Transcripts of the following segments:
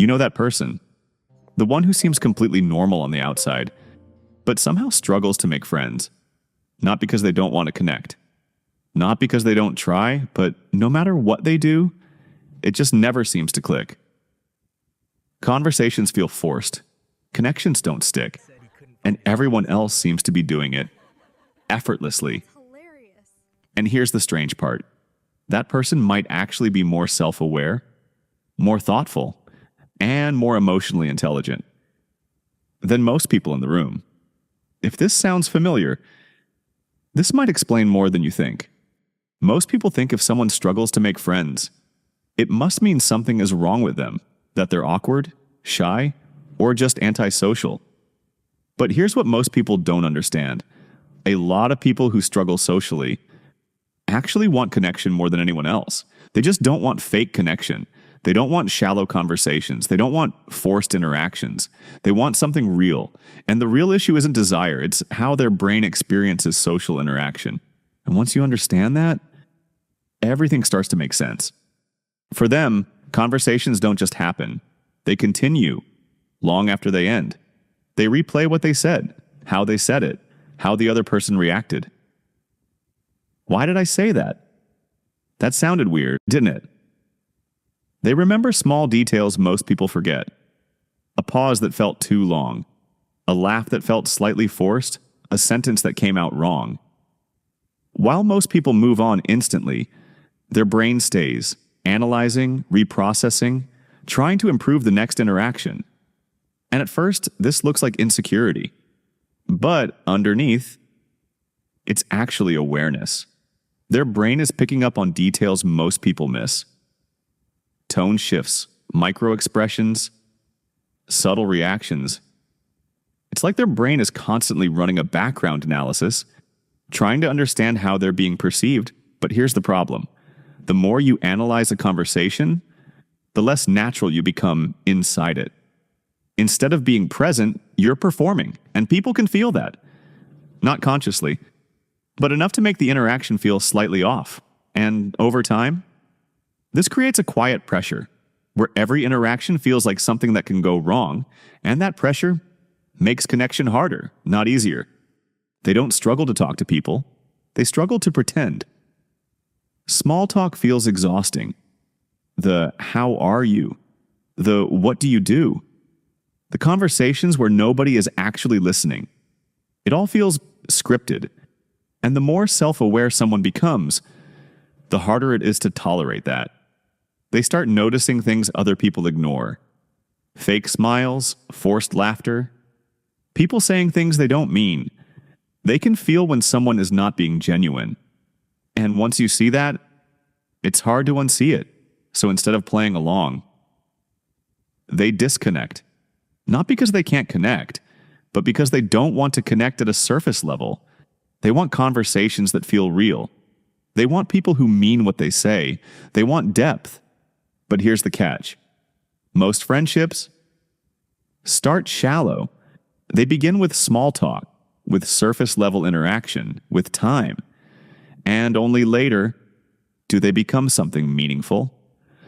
You know that person, the one who seems completely normal on the outside, but somehow struggles to make friends. Not because they don't want to connect. Not because they don't try, but no matter what they do, it just never seems to click. Conversations feel forced. Connections don't stick. And everyone else seems to be doing it effortlessly. And here's the strange part. That person might actually be more self-aware, more thoughtful, and more emotionally intelligent than most people in the room. If this sounds familiar, this might explain more than you think. Most people think if someone struggles to make friends, it must mean something is wrong with them, that they're awkward, shy, or just antisocial. But here's what most people don't understand. A lot of people who struggle socially actually want connection more than anyone else. They just don't want fake connection. They don't want shallow conversations. They don't want forced interactions. They want something real. And the real issue isn't desire. It's how their brain experiences social interaction. And once you understand that, everything starts to make sense. For them, conversations don't just happen. They continue long after they end. They replay what they said, how they said it, how the other person reacted. Why did I say that? That sounded weird, didn't it? They remember small details most people forget. A pause that felt too long. A laugh that felt slightly forced. A sentence that came out wrong. While most people move on instantly, their brain stays, analyzing, reprocessing, trying to improve the next interaction. And at first, this looks like insecurity. But underneath, it's actually awareness. Their brain is picking up on details most people miss. Tone shifts, micro-expressions, subtle reactions. It's like their brain is constantly running a background analysis, trying to understand how they're being perceived. But here's the problem. The more you analyze a conversation, the less natural you become inside it. Instead of being present, you're performing, and people can feel that. Not consciously, but enough to make the interaction feel slightly off. And over time, this creates a quiet pressure, where every interaction feels like something that can go wrong, and that pressure makes connection harder, not easier. They don't struggle to talk to people, they struggle to pretend. Small talk feels exhausting. The "how are you?" The "what do you do?" The conversations where nobody is actually listening. It all feels scripted. And the more self-aware someone becomes, the harder it is to tolerate that. They start noticing things other people ignore. Fake smiles, forced laughter, people saying things they don't mean. They can feel when someone is not being genuine. And once you see that, it's hard to unsee it. So instead of playing along, they disconnect. Not because they can't connect, but because they don't want to connect at a surface level. They want conversations that feel real. They want people who mean what they say. They want depth. But here's the catch. Most friendships start shallow. They begin with small talk, with surface-level interaction, with time. And only later do they become something meaningful.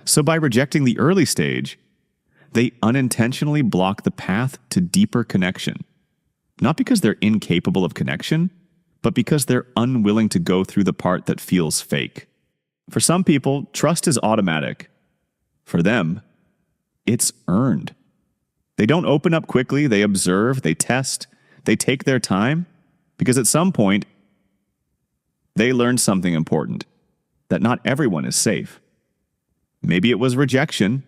So by rejecting the early stage, they unintentionally block the path to deeper connection. Not because they're incapable of connection, but because they're unwilling to go through the part that feels fake. For some people, trust is automatic. For them, it's earned. They don't open up quickly, they observe, they test, they take their time, because at some point, they learn something important, that not everyone is safe. Maybe it was rejection,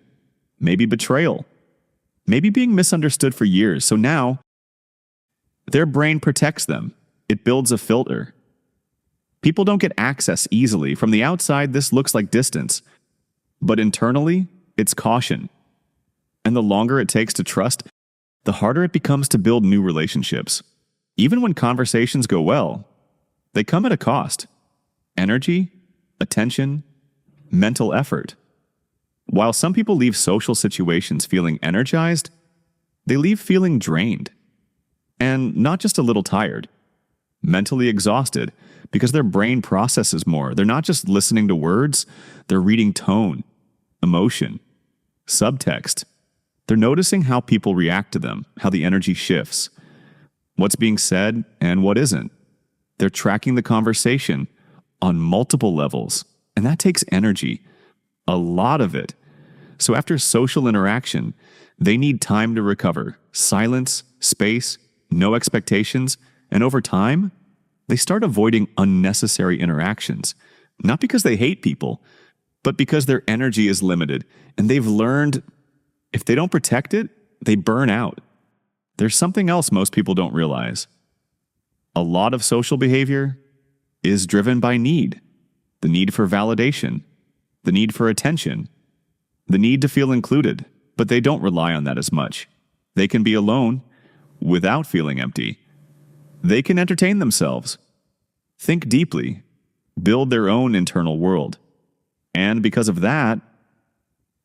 maybe betrayal, maybe being misunderstood for years. So now, their brain protects them. It builds a filter. People don't get access easily. From the outside, this looks like distance. But internally, it's caution. And the longer it takes to trust, the harder it becomes to build new relationships. Even when conversations go well, they come at a cost. Energy, attention, mental effort. While some people leave social situations feeling energized, they leave feeling drained. And not just a little tired, mentally exhausted, because their brain processes more. They're not just listening to words, they're reading tone, emotion, subtext, They're noticing how people react to them, how the energy shifts, what's being said and what isn't. They're tracking the conversation on multiple levels, and that takes energy, a lot of it. So after social interaction, they need time to recover, silence, space, no expectations, and over time, they start avoiding unnecessary interactions, not because they hate people, but because their energy is limited, and they've learned if they don't protect it, they burn out. There's something else most people don't realize. A lot of social behavior is driven by need. The need for validation, the need for attention, the need to feel included, but they don't rely on that as much. They can be alone without feeling empty. They can entertain themselves, think deeply, build their own internal world. And because of that,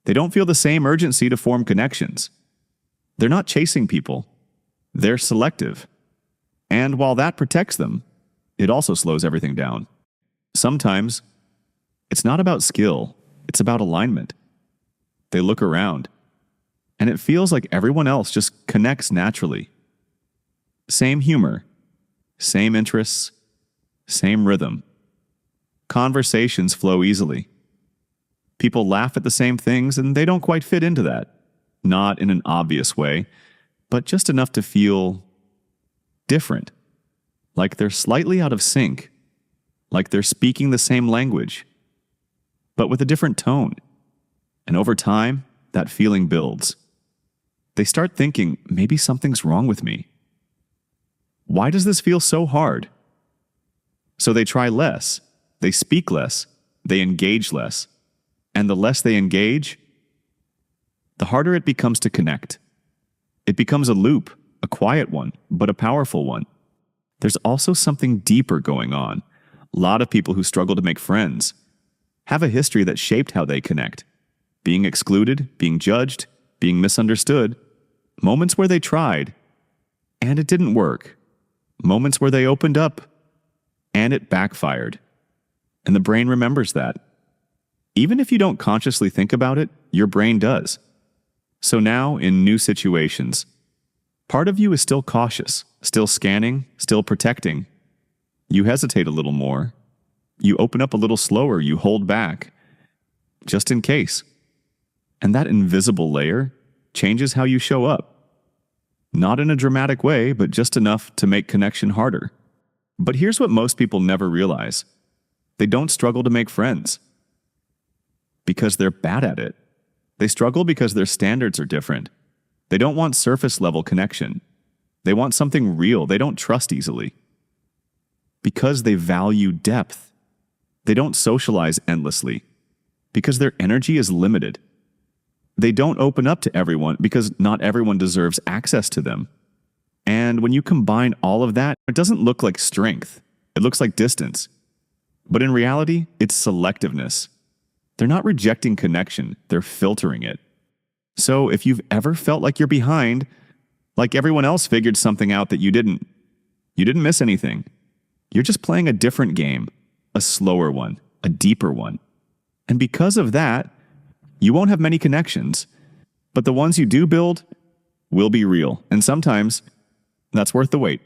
they don't feel the same urgency to form connections. They're not chasing people. They're selective. And while that protects them, it also slows everything down. Sometimes, it's not about skill, it's about alignment. They look around, and it feels like everyone else just connects naturally. Same humor, same interests, same rhythm. Conversations flow easily. People laugh at the same things, and they don't quite fit into that. Not in an obvious way, but just enough to feel different. Like they're slightly out of sync. Like they're speaking the same language, but with a different tone. And over time, that feeling builds. They start thinking, maybe something's wrong with me. Why does this feel so hard? So they try less, they speak less, they engage less. And the less they engage, the harder it becomes to connect. It becomes a loop, a quiet one, but a powerful one. There's also something deeper going on. A lot of people who struggle to make friends have a history that shaped how they connect. Being excluded, being judged, being misunderstood. Moments where they tried, and it didn't work. Moments where they opened up, and it backfired. And the brain remembers that. Even if you don't consciously think about it, your brain does. So now, in new situations, part of you is still cautious, still scanning, still protecting. You hesitate a little more. You open up a little slower, you hold back, just in case. And that invisible layer changes how you show up. Not in a dramatic way, but just enough to make connection harder. But here's what most people never realize. They don't struggle to make friends because they're bad at it. They struggle because their standards are different. They don't want surface-level connection. They want something real. They don't trust easily. Because they value depth. They don't socialize endlessly because their energy is limited. They don't open up to everyone because not everyone deserves access to them. And when you combine all of that, it doesn't look like strength. It looks like distance. But in reality, it's selectiveness. They're not rejecting connection, they're filtering it. So if you've ever felt like you're behind, like everyone else figured something out that you didn't miss anything. You're just playing a different game, a slower one, a deeper one. And because of that, you won't have many connections, but the ones you do build will be real. And sometimes that's worth the wait.